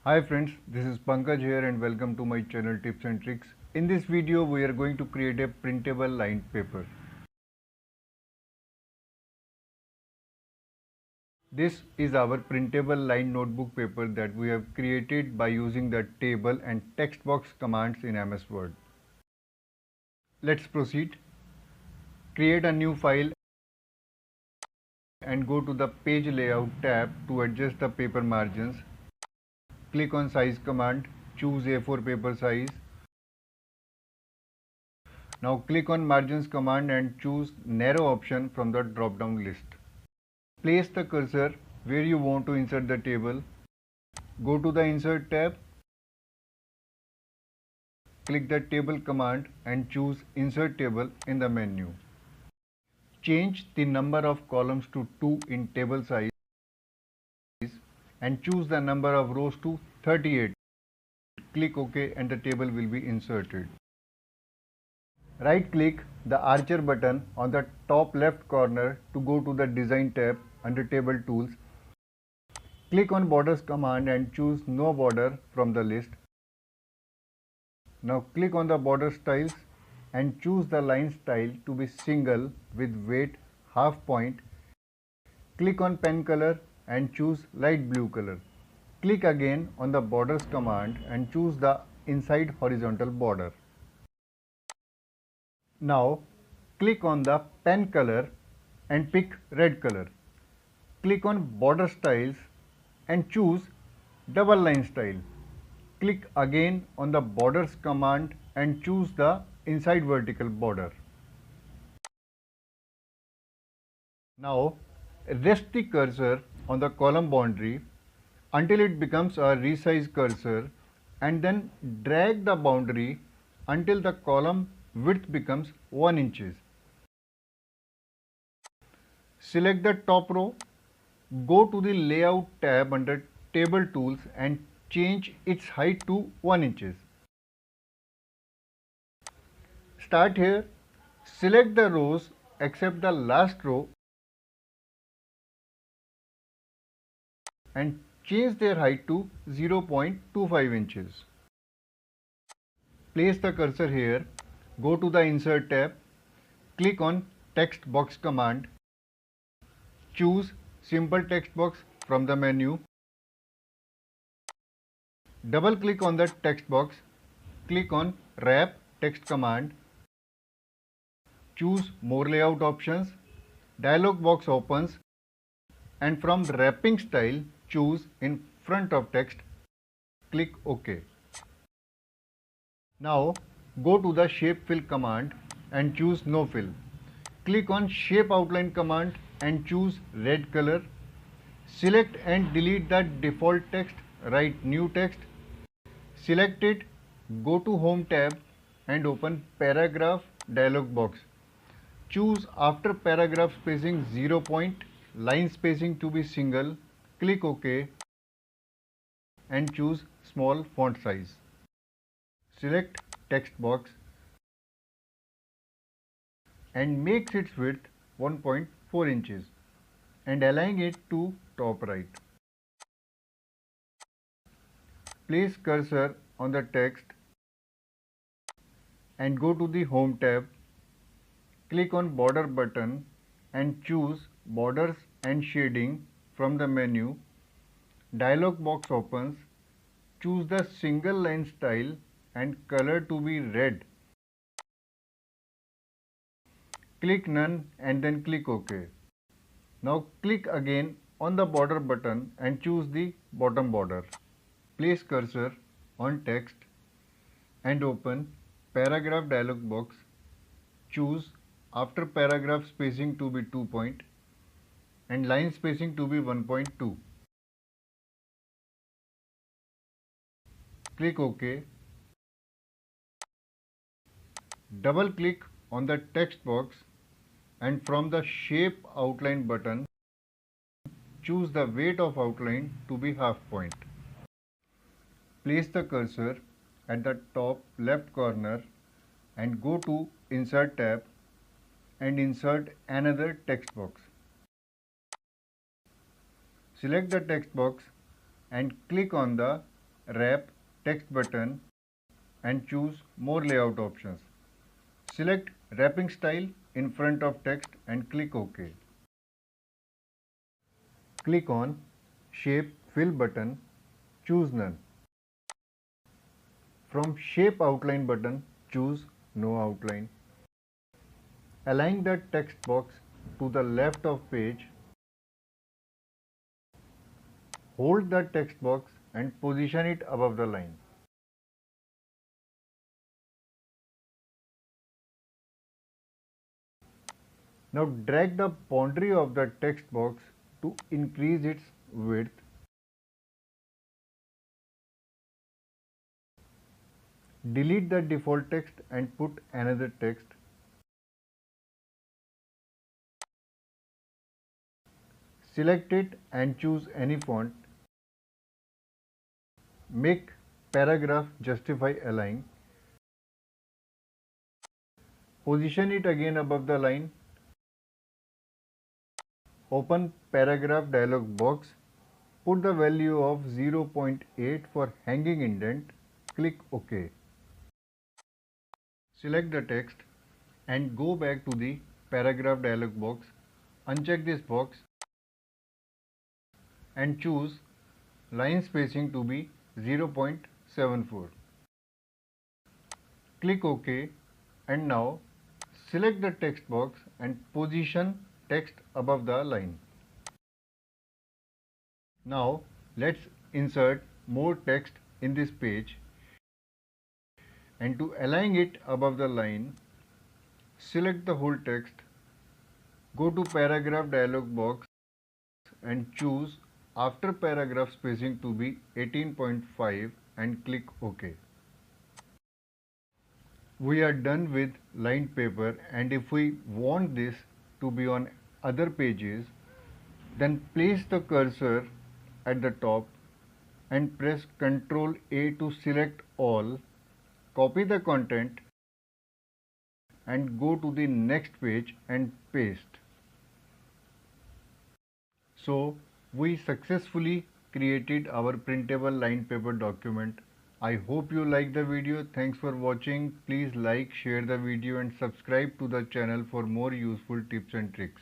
Hi friends, this is Pankaj here and welcome to my channel Tips and Tricks. In this video we are going to create a printable lined paper. This is our printable lined notebook paper that we have created by using the table and text box commands in MS Word. Let's proceed. Create a new file and go to the page layout tab to adjust the paper margins. Click on size command, choose A4 paper size. Now click on margins command and choose narrow option from the drop down list. Place the cursor where you want to insert the table. Go to the insert tab. Click the table command and choose insert table in the menu. Change the number of columns to 2 in table size and choose the number of rows to 38. Click OK and the table will be inserted. Right click the archer button on the top left corner to go to the design tab under table tools. Click on borders command and choose no border from the list. Now click on the border styles and choose the line style to be single with weight half point. Click on pen color and choose light blue color. Click again on the borders command and choose the inside horizontal border. Now click on the pen color and pick red color. Click on border styles and choose double line style. Click again on the borders command and choose the inside vertical border. Now rest the cursor on the column boundary until it becomes a resize cursor and then drag the boundary until the column width becomes 1 inches. Select the top row, go to the layout tab under table tools and change its height to 1 inches. Start here, select the rows except the last row and change their height to 0.25 inches. Place the cursor here, go to the insert tab, click on text box command, choose simple text box from the menu, double click on the text box, click on wrap text command, choose more layout options, dialog box opens and from wrapping style choose in front of text, click OK. Now go to the shape fill command and choose no fill. Click on shape outline command and choose red color. Select and delete the default text, write new text. Select it, go to home tab and open paragraph dialog box. Choose after paragraph spacing 0 point, line spacing to be single, click OK and choose small font size. Select text box and makes its width 1.4 inches and align it to top right. Place cursor on the text and go to the home tab. Click on border button and choose borders and shading from the menu. Dialog box opens. Choose the single line style and color to be red. Click none and then click OK. Now click again on the border button and choose the bottom border. Place cursor on text and open paragraph dialog box. Choose after paragraph spacing to be 2 point and line spacing to be 1.2. Click OK. Double click on the text box and from the shape outline button choose the weight of outline to be half point. Place the cursor at the top left corner and go to insert tab and insert another text box. Select the text box and click on the Wrap Text button and choose More layout options. Select Wrapping style in front of text and click OK. Click on Shape Fill button, choose None. From Shape Outline button, choose No Outline. Align the text box to the left of page. Hold the text box and position it above the line. Now drag the boundary of the text box to increase its width. Delete the default text and put another text. Select it and choose any font. Make paragraph justify align. Position it again above the line. Open paragraph dialog box. Put the value of 0.8 for hanging indent. Click OK. Select the text and go back to the paragraph dialog box. Uncheck this box and choose line spacing to be 0.74. Click OK and now select the text box and position text above the line. Now let's insert more text in this page, and to align it above the line, select the whole text, go to paragraph dialog box and choose after paragraph spacing to be 18.5 and click OK. We are done with lined paper, and if we want this to be on other pages, then place the cursor at the top and press Ctrl A to select all, copy the content and go to the next page and paste. So we successfully created our printable lined paper document. I hope you like the video. Thanks for watching. Please like, share the video and subscribe to the channel for more useful tips and tricks.